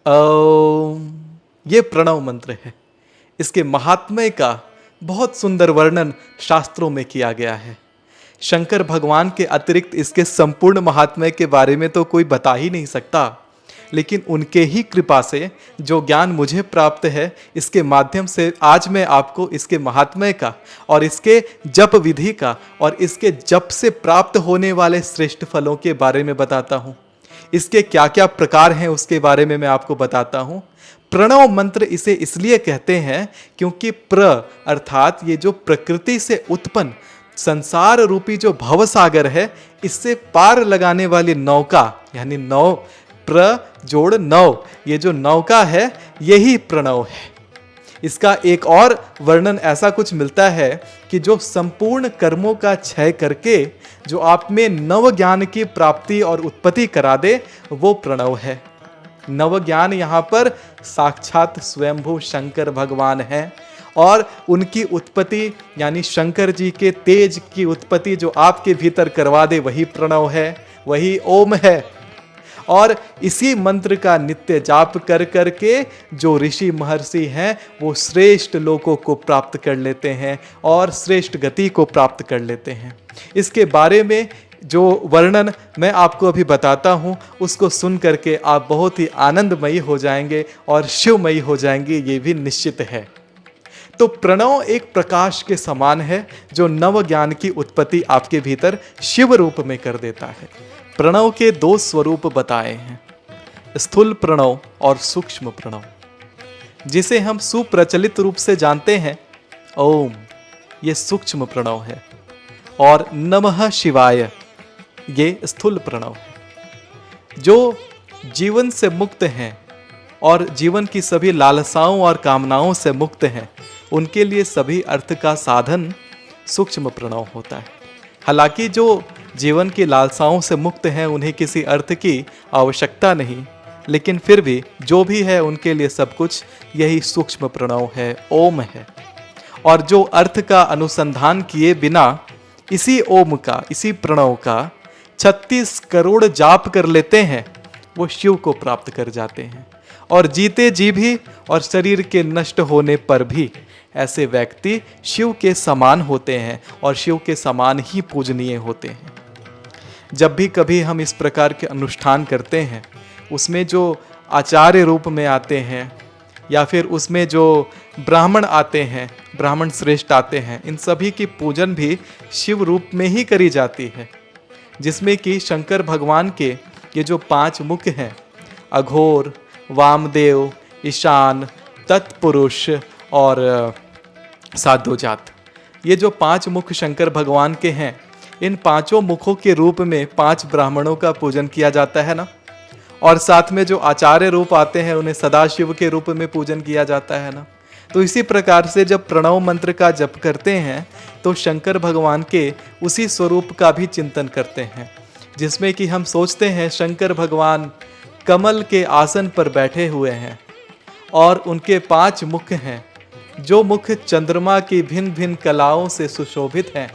ओम। ये प्रणव मंत्र है। इसके महात्म्य का बहुत सुंदर वर्णन शास्त्रों में किया गया है। शंकर भगवान के अतिरिक्त इसके संपूर्ण महात्म्य के बारे में तो कोई बता ही नहीं सकता, लेकिन उनके ही कृपा से जो ज्ञान मुझे प्राप्त है, इसके माध्यम से आज मैं आपको इसके महात्म्य का और इसके जप विधि का और इसके जप से प्राप्त होने वाले श्रेष्ठ फलों के बारे में बताता हूँ। इसके क्या क्या प्रकार हैं उसके बारे में मैं आपको बताता हूं। प्रणव मंत्र इसे इसलिए कहते हैं क्योंकि प्र अर्थात ये जो प्रकृति से उत्पन्न संसार रूपी जो भव सागर है, इससे पार लगाने वाली नौका, यानी नौ प्र जोड़ नौ, ये जो नौका है यही प्रणव है। इसका एक और वर्णन ऐसा कुछ मिलता है कि जो संपूर्ण कर्मों का क्षय करके जो आप में नव ज्ञान की प्राप्ति और उत्पत्ति करा दे, वो प्रणव है। नव ज्ञान यहाँ पर साक्षात स्वयंभू शंकर भगवान है और उनकी उत्पत्ति यानी शंकर जी के तेज की उत्पत्ति जो आपके भीतर करवा दे, वही प्रणव है, वही ओम है। और इसी मंत्र का नित्य जाप कर करके जो ऋषि महर्षि हैं वो श्रेष्ठ लोकों को प्राप्त कर लेते हैं और श्रेष्ठ गति को प्राप्त कर लेते हैं। इसके बारे में जो वर्णन मैं आपको अभी बताता हूँ, उसको सुन करके आप बहुत ही आनंदमयी हो जाएंगे और शिवमयी हो जाएंगे, ये भी निश्चित है। तो प्रणव एक प्रकाश के समान है जो नव ज्ञान की उत्पत्ति आपके भीतर शिव रूप में कर देता है। प्रणव के दो स्वरूप बताए हैं, स्थूल प्रणव और सूक्ष्म प्रणव। जिसे हम सुप्रचलित रूप से जानते हैं ओम, ये सूक्ष्म प्रणव है, और नमः शिवाय ये स्थूल प्रणव है। जो जीवन से मुक्त हैं और जीवन की सभी लालसाओं और कामनाओं से मुक्त हैं, उनके लिए सभी अर्थ का साधन सूक्ष्म प्रणव होता है। हालांकि जो जीवन की लालसाओं से मुक्त हैं, उन्हें किसी अर्थ की आवश्यकता नहीं, लेकिन फिर भी जो भी है उनके लिए सब कुछ यही सूक्ष्म प्रणव है, ओम है। और जो अर्थ का अनुसंधान किए बिना इसी ओम का, इसी प्रणव का 36 करोड़ जाप कर लेते हैं, वो शिव को प्राप्त कर जाते हैं। और जीते जी भी और शरीर के नष्ट होने पर भी ऐसे व्यक्ति शिव के समान होते हैं और शिव के समान ही पूजनीय होते हैं। जब भी कभी हम इस प्रकार के अनुष्ठान करते हैं, उसमें जो आचार्य रूप में आते हैं या फिर उसमें जो ब्राह्मण आते हैं, ब्राह्मण श्रेष्ठ आते हैं, इन सभी की पूजन भी शिव रूप में ही करी जाती है। जिसमें कि शंकर भगवान के ये जो 5 मुख हैं, अघोर, वामदेव, ईशान, तत्पुरुष और साधुजात, ये जो 5 मुख शंकर भगवान के हैं, इन 5 मुखों के रूप में 5 ब्राह्मणों का पूजन किया जाता है ना। और साथ में जो आचार्य रूप आते हैं, उन्हें सदाशिव के रूप में पूजन किया जाता है ना। तो इसी प्रकार से जब प्रणव मंत्र का जप करते हैं तो शंकर भगवान के उसी स्वरूप का भी चिंतन करते हैं, जिसमें कि हम सोचते हैं शंकर भगवान कमल के आसन पर बैठे हुए हैं और उनके 5 मुख हैं, जो मुख चंद्रमा की भिन्न भिन्न कलाओं से सुशोभित हैं।